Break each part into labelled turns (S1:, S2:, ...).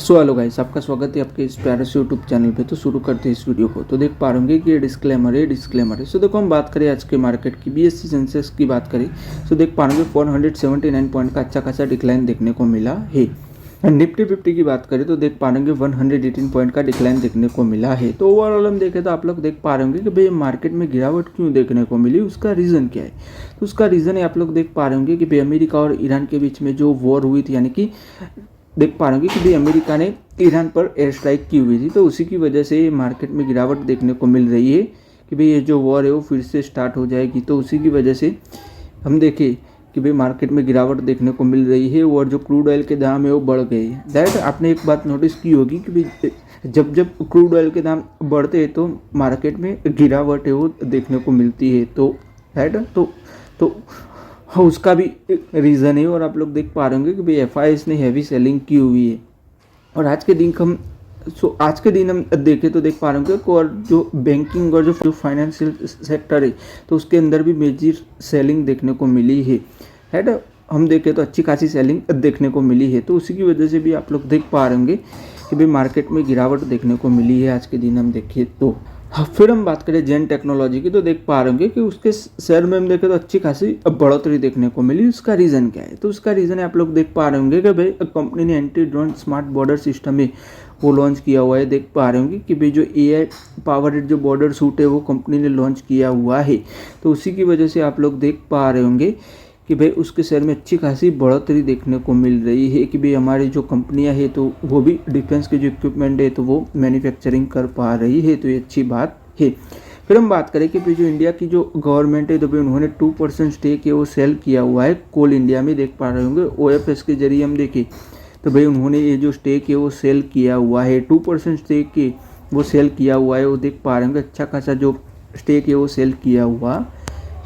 S1: So hello guys, आपका स्वागत है आपके इस प्यारे से यूट्यूब चैनल पे। तो शुरू करते हैं इस वीडियो को। तो देख पा रहे कि ये डिस्क्लेमर है। सो देखो, हम बात करें आज के मार्केट की, बीएससी सेंसेक्स की बात करें। सो देख पा रहे 479 पॉइंट का अच्छा खासा डिक्लाइन देखने को मिला है। निफ्टी 50 की बात करें तो देख पा रहे 118 पॉइंट का डिक्लाइन देखने को मिला है। तो ओवरऑल हम देखें तो आप लोग देख पा रहे होंगे कि भाई मार्केट में गिरावट क्यों देखने को मिली, उसका रीज़न क्या है। तो उसका रीज़न है, आप लोग देख पा रहे होंगे कि भाई अमेरिका और ईरान के बीच में जो वॉर हुई थी, यानी कि देख पा रहे होंगे कि भाई अमेरिका ने ईरान पर एयर स्ट्राइक की हुई थी। तो उसी की वजह से मार्केट में गिरावट देखने को मिल रही है कि भाई ये जो वॉर है वो फिर से स्टार्ट हो जाएगी। तो उसी की वजह से हम देखें कि भाई मार्केट में गिरावट देखने को मिल रही है और जो क्रूड ऑयल के दाम है वो बढ़ गए हैं। दैट आपने एक बात नोटिस की होगी कि भाई जब जब क्रूड ऑयल के दाम बढ़ते हैं तो मार्केट में गिरावट है वो देखने को मिलती है। तो दैट तो हाँ, उसका भी रीज़न है। और आप लोग देख पा रहे होंगे कि भाई एफआईएस ने हैवी सेलिंग की हुई है। और आज के दिन हम देखें तो देख पा रहे होंगे और जो बैंकिंग और जो फाइनेंशियल सेक्टर है तो उसके अंदर भी मेजर सेलिंग देखने को मिली है। हम देखें तो अच्छी खासी सेलिंग देखने को मिली है। तो उसी की वजह से भी आप लोग देख पा रहे होंगे कि भाई मार्केट में गिरावट देखने को मिली है आज के दिन हम देखें तो। हाँ, फिर हम बात करें जेन टेक्नोलॉजी की तो देख पा रहे होंगे कि उसके शेयर में हम देखें तो अच्छी खासी बढ़ोतरी देखने को मिली। उसका रीज़न क्या है, तो उसका रीज़न है आप लोग देख पा रहे होंगे कि भाई कंपनी ने anti drone smart border system है वो लॉन्च किया हुआ है। देख पा रहे होंगे कि भाई जो एआई पावर्ड जो बॉर्डर सूट है वो कंपनी ने लॉन्च किया हुआ है। तो उसी की वजह से आप लोग देख पा रहे होंगे कि भाई उसके शेयर में अच्छी खासी बढ़ोतरी देखने को मिल रही है कि भाई हमारी जो कंपनियां हैं तो वो भी डिफेंस के जो इक्विपमेंट है तो वो मैन्युफैक्चरिंग कर पा रही है। तो ये अच्छी बात है। फिर हम बात करें कि भाई जो इंडिया की जो गवर्नमेंट है तो भाई उन्होंने 2% स्टेक है वो सेल किया हुआ है कोल इंडिया में। देख पा रहे होंगे ओएफएस के जरिए हम देखें तो भाई उन्होंने ये जो स्टेक है वो सेल किया हुआ है। 2% स्टेक के वो सेल किया हुआ है। वो देख पा रहे होंगे अच्छा खासा जो स्टेक है वो सेल किया हुआ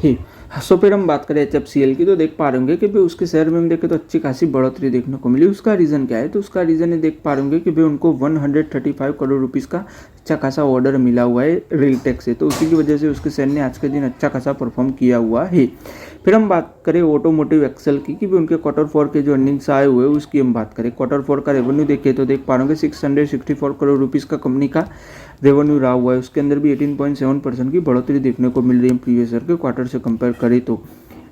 S1: है। सो फिर हम बात करें एचएफसीएल की तो देख पा रहे होंगे कि भाई उसके शेयर में हम देखें तो अच्छी खासी बढ़ोतरी देखने को मिली। उसका रीज़न क्या है, तो उसका रीज़न है देख पा रहे होंगे कि भाई उनको 135 करोड़ रुपीज़ का अच्छा खासा ऑर्डर मिला हुआ है रेल टैक्स से। तो उसी की वजह से उसके शेयर ने आज के दिन अच्छा खासा परफॉर्म किया हुआ है। फिर हम बात करें ऑटोमोटिव एक्सेल की कि उनके Q4 के जो अर्निंग्स आए हुए हैं उसकी हम बात करें। Q4 का रेवेन्यू देखें तो देख पा रहे होंगे 664 करोड़ रुपीज़ का कंपनी का रेवेन्यू रहा हुआ है। उसके अंदर भी 18.7% की बढ़ोतरी देखने को मिल रही है प्रीवियस ईयर के क्वार्टर से कंपेयर करें तो।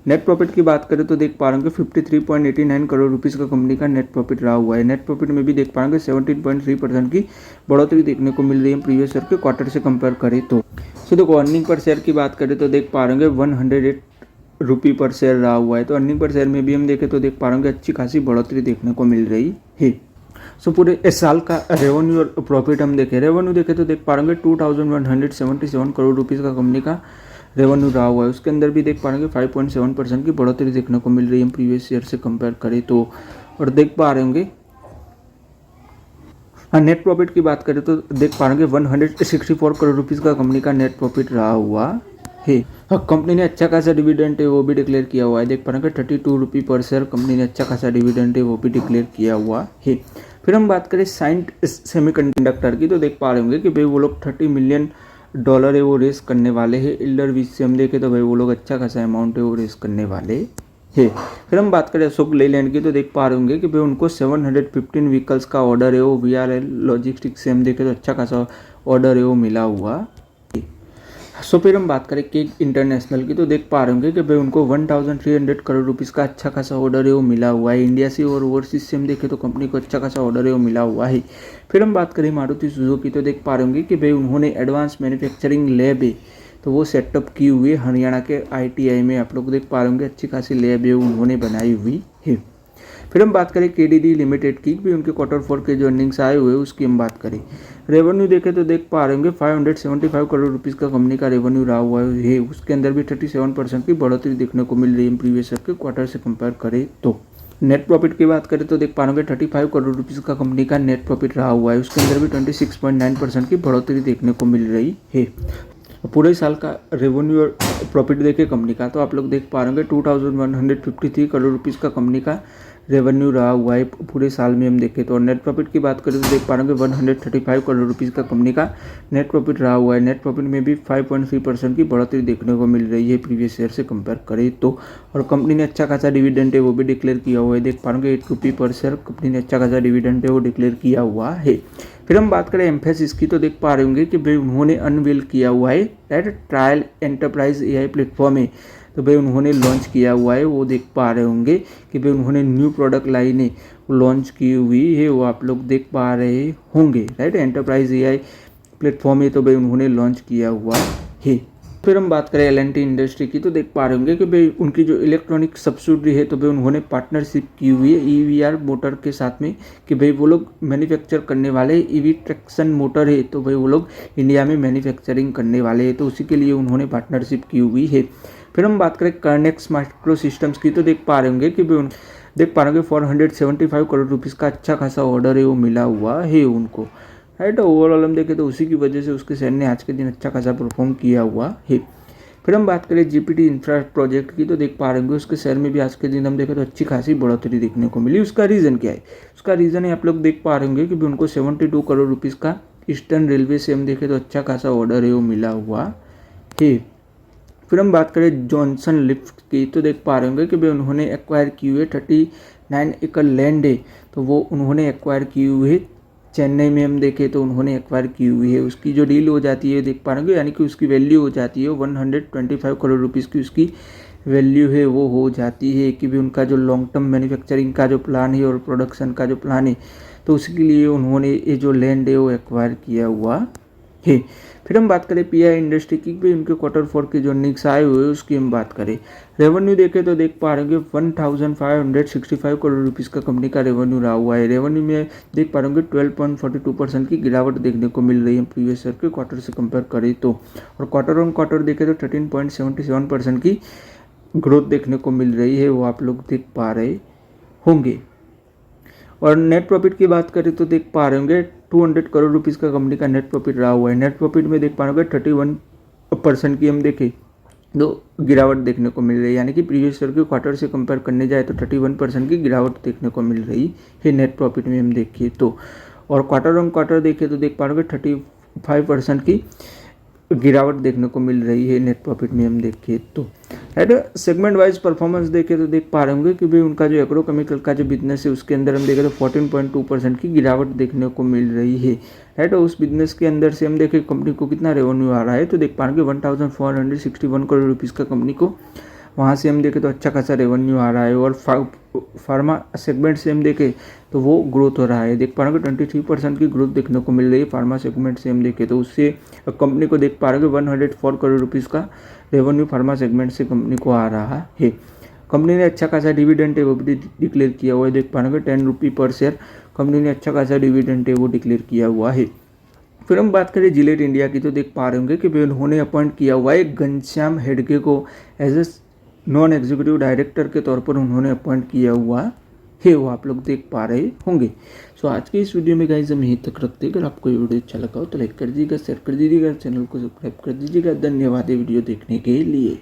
S1: नेट प्रॉफिट की बात करें तो देख पा रहे होंगे 53.89 करोड़ रुपीज़ का कंपनी का नेट प्रॉफिट रहा हुआ है। नेट प्रॉफिट में भी देख पा रहे होंगे 17.3% की बढ़ोतरी देखने को मिल रही है प्रीवियस ईयर के क्वार्टर से कंपेयर करें तो। सो देखो, अर्निंग पर शेयर की बात करें तो देख पा रहे होंगे 108 रुपये पर शेयर रहा हुआ है। तो अर्निंग पर शेयर में भी हम देखें तो देख पा रहे होंगे अच्छी खासी बढ़ोतरी देखने को मिल रही है। सो पूरे इस साल का रेवेन्यू और प्रॉफिट हम देखें, रेवेन्यू देखें तो देख पा रहे होंगे 2177 करोड़ रुपीज़ का कंपनी का रेवेन्यू रहा हुआ है। उसके अंदर भी देख पा रहे होंगे 5.7% की बढ़ोतरी देखने को मिल रही है प्रीवियस ईयर से कंपेयर करें तो। और देख पा रहे होंगे नेट प्रॉफिट की बात करें तो देख पा रहे होंगे 164 करोड़ रुपीज़ का कंपनी का नेट प्रॉफिट रहा हुआ है। कंपनी ने अच्छा खासा डिविडेंड है वो भी डिक्लेयर किया हुआ है। देख पा रहे हैं 32 रुपये पर शेयर कंपनी ने अच्छा खासा डिविडेंड है वो भी डिक्लेयर किया हुआ है। फिर हम बात करें साइंट सेमीकंडक्टर की तो देख पा रहे होंगे कि भाई वो लोग $30 मिलियन है वो रेस करने वाले हैं। इल्डर बीच से हम देखें तो भाई वो लोग अच्छा खासा अमाउंट है वो रेस करने वाले है। फिर हम बात करें अशोक लेलैंड की तो देख पा रहे होंगे कि भाई उनको 715 व्हीकल्स का ऑर्डर है वो VRL लॉजिस्टिक्स से हम देखें तो अच्छा खासा ऑर्डर है वो मिला हुआ। सो फिर हम बात करें केक इंटरनेशनल की तो देख पा रहे होंगे कि भाई उनको 1300 करोड़ रुपीज़ का अच्छा खासा ऑर्डर है वो मिला हुआ है। इंडिया से और ओवरसीज से हम देखें तो कंपनी को अच्छा खासा ऑर्डर है वो मिला हुआ है। फिर हम बात करें मारुति सुजुकी तो देख पा रहे होंगे कि भाई उन्होंने एडवांस मैन्युफैक्चरिंग लैब है तो वो सेटअप की हुई है हरियाणा के ITI में। आप लोग देख पा रहे होंगे अच्छी खासी लैब है उन्होंने बनाई हुई है। फिर हम बात करें KDD लिमिटेड की भी उनके Q4 के जो अर्निंग्स आए हुए उसकी हम बात करें। रेवेन्यू देखें तो देख पा रहे होंगे 575 करोड़ रुपीज़ का कंपनी का रेवेन्यू रहा हुआ है। उसके अंदर भी 37% की बढ़ोतरी देखने को मिल रही है प्रीवियस ईयर के क्वार्टर से कंपेयर करें तो। नेट प्रॉफिट की बात करें तो देख पा रहे होंगे 35 करोड़ रुपीज़ का कंपनी का नेट प्रॉफिट रहा हुआ है। उसके अंदर भी 26.9% की बढ़ोतरी देखने को मिल रही है। पूरे साल का रेवेन्यू और प्रॉफिट देखे कंपनी का तो आप लोग देख पा रहे होंगे 2153 करोड़ रुपीज़ का कंपनी का रेवेन्यू रहा हुआ है पूरे साल में हम देखें तो। और नेट प्रॉफिट की बात करें तो देख पा रहे होंगे 135 करोड़ रुपीज़ का कंपनी का नेट प्रॉफिट रहा हुआ है। नेट प्रॉफिट में भी 5.3% की बढ़ोतरी देखने को मिल रही है प्रीवियस ईयर से कंपेयर करें तो। और कंपनी ने अच्छा खासा डिविडेंड है वो भी डिक्लेयर किया हुआ है। देख पा रहे होंगे 8 रुपये पर शेयर कंपनी ने अच्छा खासा डिविडेंड है वो डिक्लेयर किया हुआ है। फिर हम बात करें एम्फेसिस की तो देख पा रहे होंगे कि भाई उन्होंने अनवील किया हुआ है right trial enterprise AI platform है तो भाई उन्होंने लॉन्च किया हुआ है वो देख पा रहे होंगे कि भाई उन्होंने न्यू प्रोडक्ट लाइनें लॉन्च की हुई है वो आप लोग देख पा रहे होंगे राइट। एंटरप्राइज AI प्लेटफॉर्म है तो भाई उन्होंने लॉन्च किया हुआ है। फिर हम बात करें L&T इंडस्ट्री की तो देख पा रहे होंगे कि भाई उनकी जो इलेक्ट्रॉनिक सब्सिडरी है तो भाई उन्होंने पार्टनरशिप की हुई है EVR मोटर के साथ में कि भाई वो लोग मैन्युफैक्चर करने वाले EV ट्रैक्शन मोटर है तो भाई वो लोग इंडिया में मैन्युफैक्चरिंग करने वाले हैं तो उसी के लिए उन्होंने पार्टनरशिप की हुई है। फिर हम बात करें कर्नेक्स माइक्रो सिस्टम्स की तो देख पा रहे होंगे कि भाई देख पा रहे होंगे 475 करोड़ रुपीज़ का अच्छा खासा ऑर्डर है वो मिला हुआ है उनको राइट। ओवरऑल हम देखें तो उसी की वजह से उसके शेयर ने आज के दिन अच्छा खासा परफॉर्म किया हुआ है। फिर हम बात करें GPT इंफ्रा प्रोजेक्ट की तो देख पा रहे होंगे उसके शेयर में भी आज के दिन हम देखें तो अच्छी खासी बढ़ोतरी देखने को मिली। उसका रीज़न क्या है? उसका रीज़न है आप लोग देख पा रहे होंगे कि उनको 72 करोड़ रुपीज़ का ईस्टर्न रेलवे से हम देखें तो अच्छा खासा ऑर्डर है वो मिला हुआ है। फिर हम बात करें जॉनसन लिफ्ट की तो देख पा रहे होंगे कि भाई उन्होंने एक्वायर की हुई है 39 एकड़ लैंड है तो वो उन्होंने एक्वायर की हुई है चेन्नई में हम देखें तो उन्होंने एक्वायर की हुई है। उसकी जो डील हो जाती है देख पा रहे होंगे यानी कि उसकी वैल्यू हो जाती है 125 करोड़ रुपीज़ की उसकी वैल्यू है वो हो जाती है कि भी उनका जो लॉन्ग टर्म मैन्युफैक्चरिंग का जो प्लान है और प्रोडक्शन का जो प्लान है तो उसके लिए उन्होंने ये जो लैंड है वो एक्वायर किया हुआ है। फिर हम बात करें PI इंडस्ट्री की भी उनके Q4 के जो निक्स आए हुए उसकी हम बात करें। रेवेन्यू देखें तो देख पा रहे होंगे 1565 करोड़ रुपीज़ का कंपनी का रेवेन्यू रहा हुआ है। रेवेन्यू में देख पा रहे होंगे 12.42% की गिरावट देखने को मिल रही है प्रीवियस ईयर के क्वार्टर से कंपेयर करें तो। और क्वार्टर ऑन क्वार्टर देखें तो 13.77% की ग्रोथ देखने को मिल रही है वो आप लोग देख पा रहे होंगे। और नेट प्रॉफिट की बात करें तो देख पा रहे होंगे 200 करोड़ रुपीज़ का कंपनी का नेट प्रॉफिट रहा हुआ है। नेट प्रॉफिट में देख पा रहे होंगे 31% की हम देखें तो गिरावट देखने को मिल रही है यानी कि प्रीवियस ईयर के क्वार्टर से कंपेयर करने जाए तो 31% की गिरावट देखने को मिल रही है नेट प्रॉफिट में हम देखिए तो। और क्वार्टर ऑन क्वार्टर देखें तो देख पा रहे होंगे 35% की गिरावट देखने को मिल रही है नेट प्रॉफिट में हम देखें तो। राइट सेगमेंट वाइज परफॉर्मेंस देखें तो देख पा रहे होंगे कि भाई उनका जो एग्रोकेमिकल का जो बिजनेस है उसके अंदर हम देखें तो 14.2% की गिरावट देखने को मिल रही है। राइट उस बिजनेस के अंदर से हम देखें कंपनी को कितना रेवेन्यू आ रहा है तो देख पा रहे होंगे 1461 करोड़ रुपीज़ का कंपनी को वहाँ से हम देखें तो अच्छा खासा रेवेन्यू आ रहा है। और फार्मा सेगमेंट से हम देखें तो वो ग्रोथ हो रहा है। देख पा रहे हैं 23% की ग्रोथ देखने को मिल रही है फार्मा सेगमेंट से हम देखें तो उससे कंपनी को देख पा रहे हैं 104 करोड़ रुपीज़ का रेवेन्यू फार्मा सेगमेंट से कंपनी को आ रहा है। कंपनी ने अच्छा खासा डिविडेंड है वो भी डिक्लेयर किया हुआ है। देख पा रहे हैं 10 रुपये पर शेयर कंपनी ने अच्छा खासा डिविडेंड है वो डिक्लेयर किया हुआ है। फिर हम बात करें जिलेट इंडिया की तो देख पा रहे होंगे कि उन्होंने अपॉइंट किया हुआ है घनश्याम हेडगे को as a non executive director के तौर पर उन्होंने अपॉइंट किया हुआ है वो आप लोग देख पा रहे होंगे। सो आज के इस वीडियो में गाइस हम यहीं तक रखते हैं। अगर आपको ये वीडियो अच्छा लगा हो तो लाइक कर दीजिएगा, शेयर कर दीजिएगा, चैनल को सब्सक्राइब कर दीजिएगा। धन्यवाद ये वीडियो देखने के लिए।